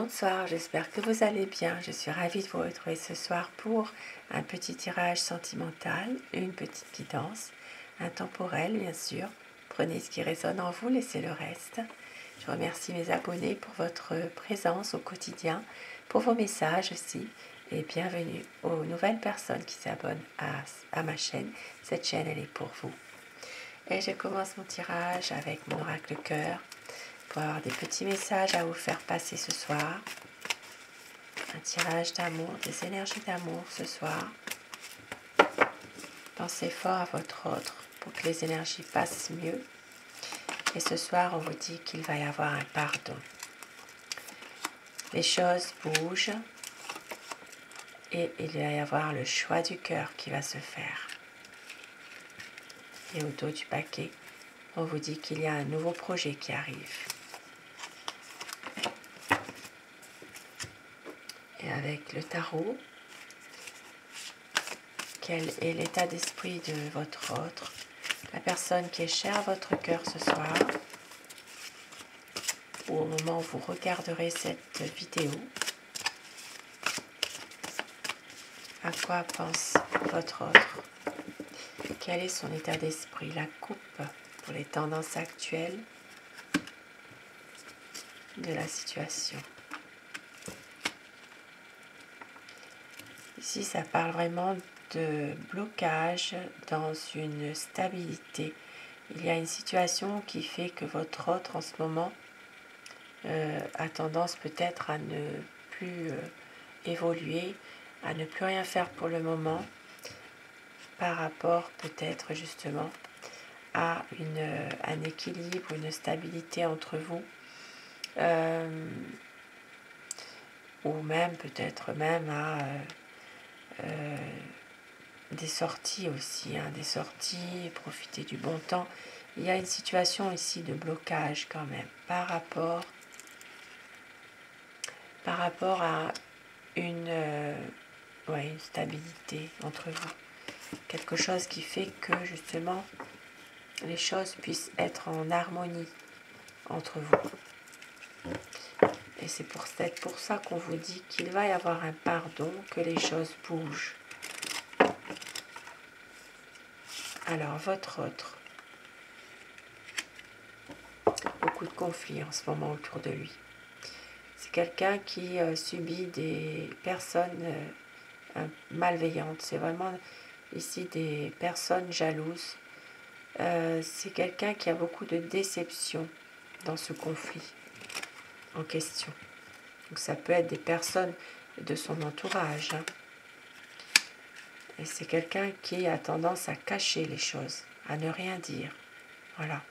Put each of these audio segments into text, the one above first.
Bonsoir, j'espère que vous allez bien. Je suis ravie de vous retrouver ce soir pour un petit tirage sentimental, une petite guidance, intemporelle bien sûr. Prenez ce qui résonne en vous, laissez le reste. Je remercie mes abonnés pour votre présence au quotidien, pour vos messages aussi. Et bienvenue aux nouvelles personnes qui s'abonnent à ma chaîne. Cette chaîne, elle est pour vous. Et je commence mon tirage avec mon oracle cœur pour avoir des petits messages à vous faire passer ce soir. Un tirage d'amour, des énergies d'amour ce soir. Pensez fort à votre autre pour que les énergies passent mieux. Et ce soir, on vous dit qu'il va y avoir un pardon. Les choses bougent et il va y avoir le choix du cœur qui va se faire. Et au dos du paquet, on vous dit qu'il y a un nouveau projet qui arrive. Et avec le tarot, quel est l'état d'esprit de votre autre, la personne qui est chère à votre cœur ce soir, ou au moment où vous regarderez cette vidéo. À quoi pense votre autre? Quel est son état d'esprit? La coupe pour les tendances actuelles de la situation. Ici, ça parle vraiment de blocage dans une stabilité. Il y a une situation qui fait que votre autre en ce moment a tendance peut-être à ne plus évoluer, à ne plus rien faire pour le moment par rapport peut-être justement à un équilibre, une stabilité entre vous ou même peut-être même à des sorties aussi, des sorties, profiter du bon temps. Il y a une situation ici de blocage quand même par rapport à une stabilité entre vous. Quelque chose qui fait que justement les choses puissent être en harmonie entre vous. Et c'est pour ça qu'on vous dit qu'il va y avoir un pardon, que les choses bougent. Alors, votre autre, beaucoup de conflits en ce moment autour de lui. C'est quelqu'un qui subit des personnes malveillantes. C'est vraiment ici des personnes jalouses. C'est quelqu'un qui a beaucoup de déception dans ce conflit en question. Donc ça peut être des personnes de son entourage. Et c'est quelqu'un qui a tendance à cacher les choses, à ne rien dire. Voilà.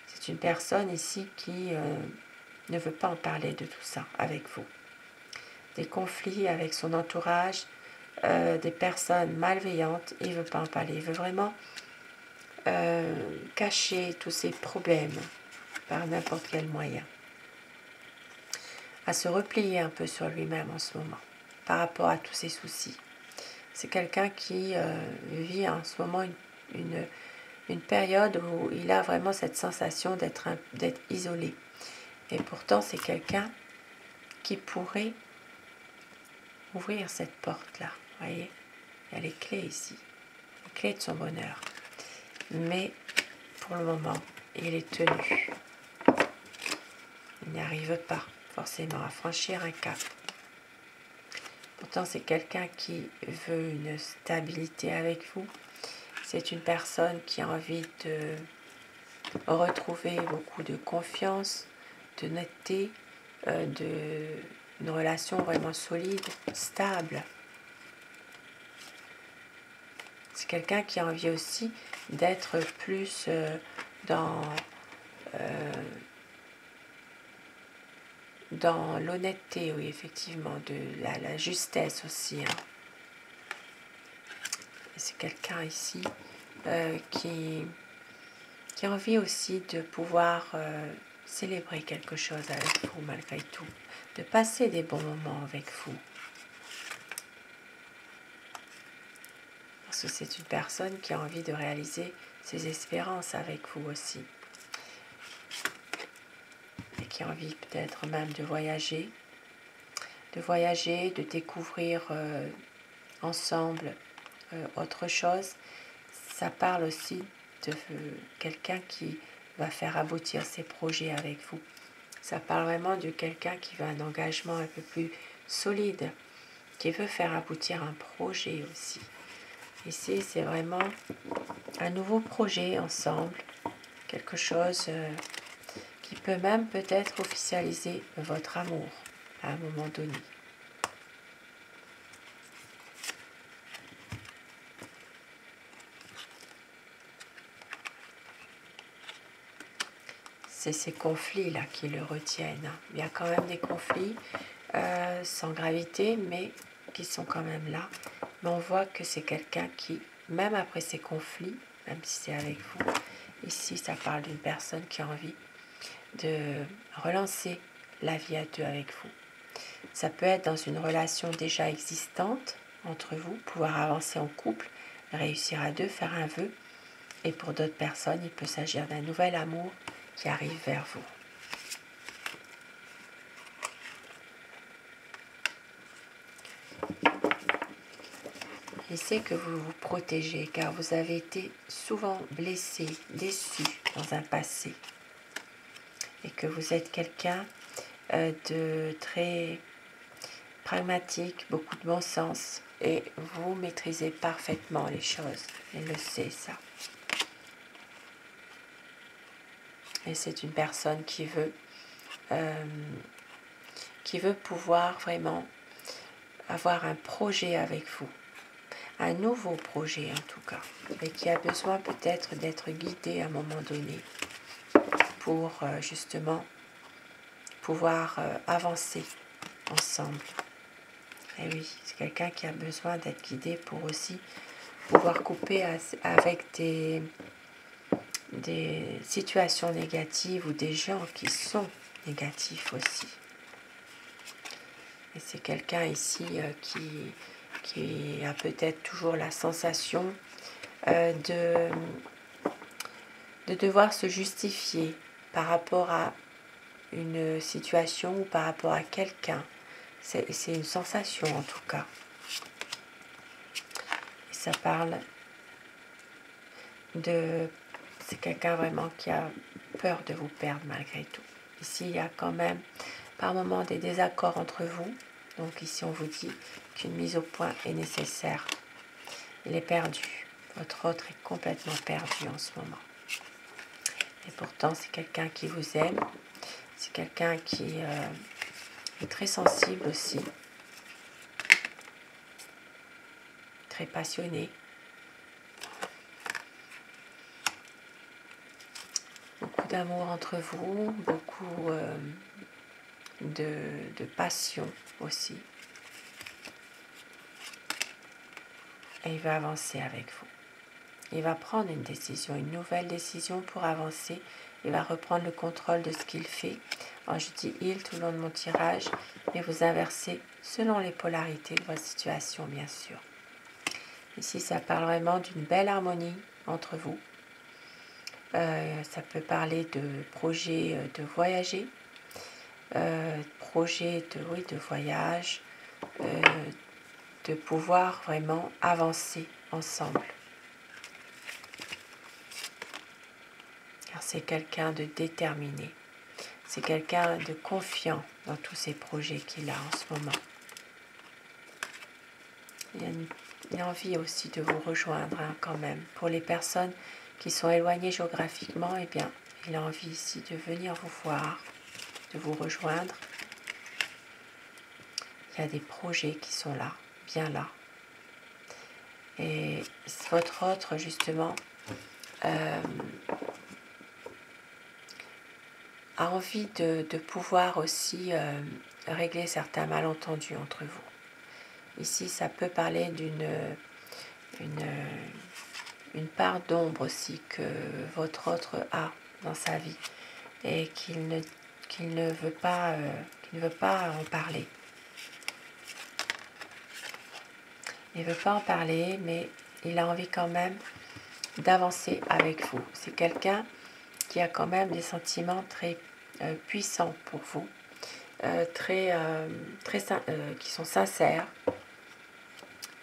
C'est une personne ici qui ne veut pas en parler de tout ça avec vous. Des conflits avec son entourage, des personnes malveillantes, il ne veut pas en parler. Il veut vraiment cacher tous ses problèmes par n'importe quel moyen. À se replier un peu sur lui-même en ce moment, par rapport à tous ses soucis. C'est quelqu'un qui vit en ce moment une période où il a vraiment cette sensation d'être isolé. Et pourtant, c'est quelqu'un qui pourrait ouvrir cette porte-là. Vous voyez, il y a les clés ici, les clés de son bonheur. Mais pour le moment, il est tenu. Il n'y arrive pas forcément à franchir un cap. Pourtant, c'est quelqu'un qui veut une stabilité avec vous. C'est une personne qui a envie de retrouver beaucoup de confiance, de netteté, une relation vraiment solide, stable. C'est quelqu'un qui a envie aussi d'être plus dans l'honnêteté, oui, effectivement, de la justesse aussi. C'est quelqu'un ici qui a envie aussi de pouvoir célébrer quelque chose avec vous malgré tout, de passer des bons moments avec vous. Parce que c'est une personne qui a envie de réaliser ses espérances avec vous aussi. Et qui a envie peut-être même de voyager, de voyager, de découvrir ensemble autre chose. Ça parle aussi de quelqu'un qui va faire aboutir ses projets avec vous. Ça parle vraiment de quelqu'un qui veut un engagement un peu plus solide, qui veut faire aboutir un projet aussi. Ici, c'est vraiment un nouveau projet ensemble, quelque chose qui peut même peut-être officialiser votre amour à un moment donné. C'est ces conflits-là qui le retiennent. Il y a quand même des conflits sans gravité, mais qui sont quand même là. Mais on voit que c'est quelqu'un qui, même après ces conflits, même si c'est avec vous, ici ça parle d'une personne qui a envie de relancer la vie à deux avec vous. Ça peut être dans une relation déjà existante entre vous, pouvoir avancer en couple, réussir à deux, faire un vœu. Et pour d'autres personnes, il peut s'agir d'un nouvel amour qui arrive vers vous. Et c'est que vous vous protégez car vous avez été souvent blessé, déçu dans un passé. Et que vous êtes quelqu'un de très pragmatique, beaucoup de bon sens. Et vous maîtrisez parfaitement les choses. Il le sait ça. Et c'est une personne qui veut pouvoir vraiment avoir un projet avec vous. Un nouveau projet en tout cas. Et qui a besoin peut-être d'être guidé à un moment donné. Pour justement pouvoir avancer ensemble. Et oui, c'est quelqu'un qui a besoin d'être guidé pour aussi pouvoir couper avec des situations négatives ou des gens qui sont négatifs aussi. Et c'est quelqu'un ici qui a peut-être toujours la sensation de devoir se justifier par rapport à une situation ou par rapport à quelqu'un. C'est une sensation en tout cas. Et ça parle de... C'est quelqu'un vraiment qui a peur de vous perdre malgré tout. Ici, il y a quand même par moments des désaccords entre vous. Donc ici, on vous dit qu'une mise au point est nécessaire. Il est perdu. Votre autre est complètement perdu en ce moment. Et pourtant, c'est quelqu'un qui vous aime. C'est quelqu'un qui est très sensible aussi. Très passionné. Beaucoup d'amour entre vous, beaucoup de passion aussi. Et il va avancer avec vous. Il va prendre une décision, une nouvelle décision pour avancer. Il va reprendre le contrôle de ce qu'il fait. Alors je dis il tout le long de mon tirage, mais vous inversez selon les polarités de votre situation, bien sûr. Ici, ça parle vraiment d'une belle harmonie entre vous. Ça peut parler de projet de voyager, projet de voyage, de pouvoir vraiment avancer ensemble. Car c'est quelqu'un de déterminé, c'est quelqu'un de confiant dans tous ces projets qu'il a en ce moment. Il y a une envie aussi de vous rejoindre quand même. Pour les personnes qui sont éloignées géographiquement, eh bien, il a envie ici de venir vous voir, de vous rejoindre. Il y a des projets qui sont là, bien là. Et votre autre, justement, a envie de pouvoir aussi régler certains malentendus entre vous. Ici, ça peut parler une part d'ombre aussi que votre autre a dans sa vie et qu'il ne veut pas en parler. Il ne veut pas en parler, mais il a envie quand même d'avancer avec vous. C'est quelqu'un qui a quand même des sentiments très puissants pour vous, qui sont sincères.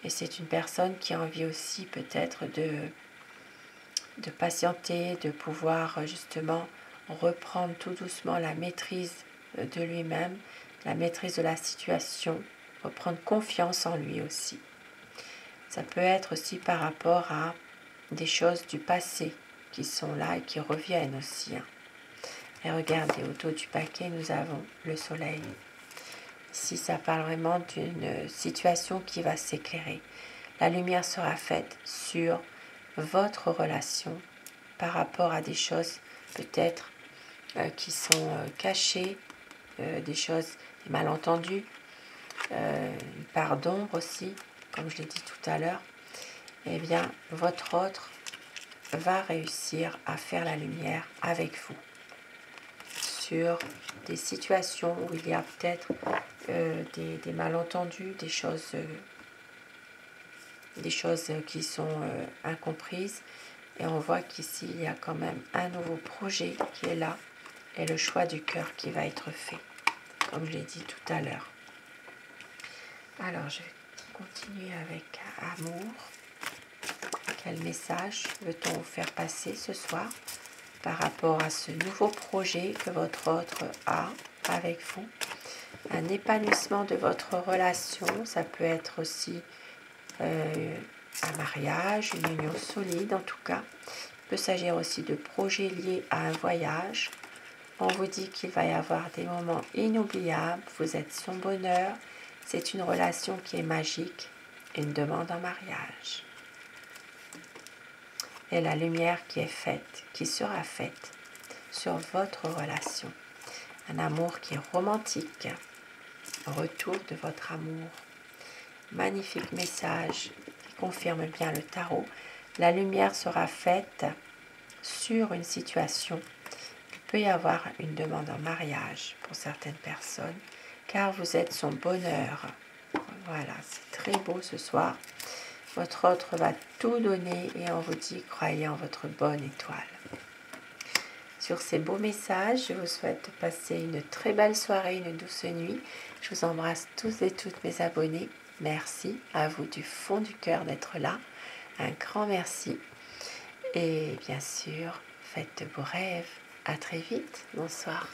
Et c'est une personne qui a envie aussi peut-être de patienter, de pouvoir justement reprendre tout doucement la maîtrise de lui-même, la maîtrise de la situation, reprendre confiance en lui aussi. Ça peut être aussi par rapport à des choses du passé qui sont là et qui reviennent aussi. Et regardez, au dos du paquet, nous avons le soleil. Ici, ça parle vraiment d'une situation qui va s'éclairer. La lumière sera faite sur votre relation par rapport à des choses peut-être qui sont cachées, des choses, des malentendus, une part d'ombre aussi, comme je l'ai dit tout à l'heure. Eh bien, votre autre va réussir à faire la lumière avec vous sur des situations où il y a peut-être des malentendus, des choses qui sont incomprises. Et on voit qu'ici, il y a quand même un nouveau projet qui est là et le choix du cœur qui va être fait, comme je l'ai dit tout à l'heure. Alors, je vais continuer avec amour. Quel message veut-on vous faire passer ce soir par rapport à ce nouveau projet que votre autre a avec vous? Un épanouissement de votre relation, ça peut être aussi un mariage, une union solide en tout cas. Il peut s'agir aussi de projets liés à un voyage. On vous dit qu'il va y avoir des moments inoubliables, vous êtes son bonheur, c'est une relation qui est magique, une demande en mariage. Et la lumière qui est faite, qui sera faite sur votre relation. Un amour qui est romantique, retour de votre amour. Magnifique message qui confirme bien le tarot. La lumière sera faite sur une situation. Il peut y avoir une demande en mariage pour certaines personnes, car vous êtes son bonheur. Voilà, c'est très beau ce soir. Votre autre va tout donner et on vous dit, croyez en votre bonne étoile. Sur ces beaux messages, je vous souhaite de passer une très belle soirée, une douce nuit. Je vous embrasse tous et toutes mes abonnés. Merci à vous du fond du cœur d'être là. Un grand merci. Et bien sûr, faites de beaux rêves. À très vite. Bonsoir.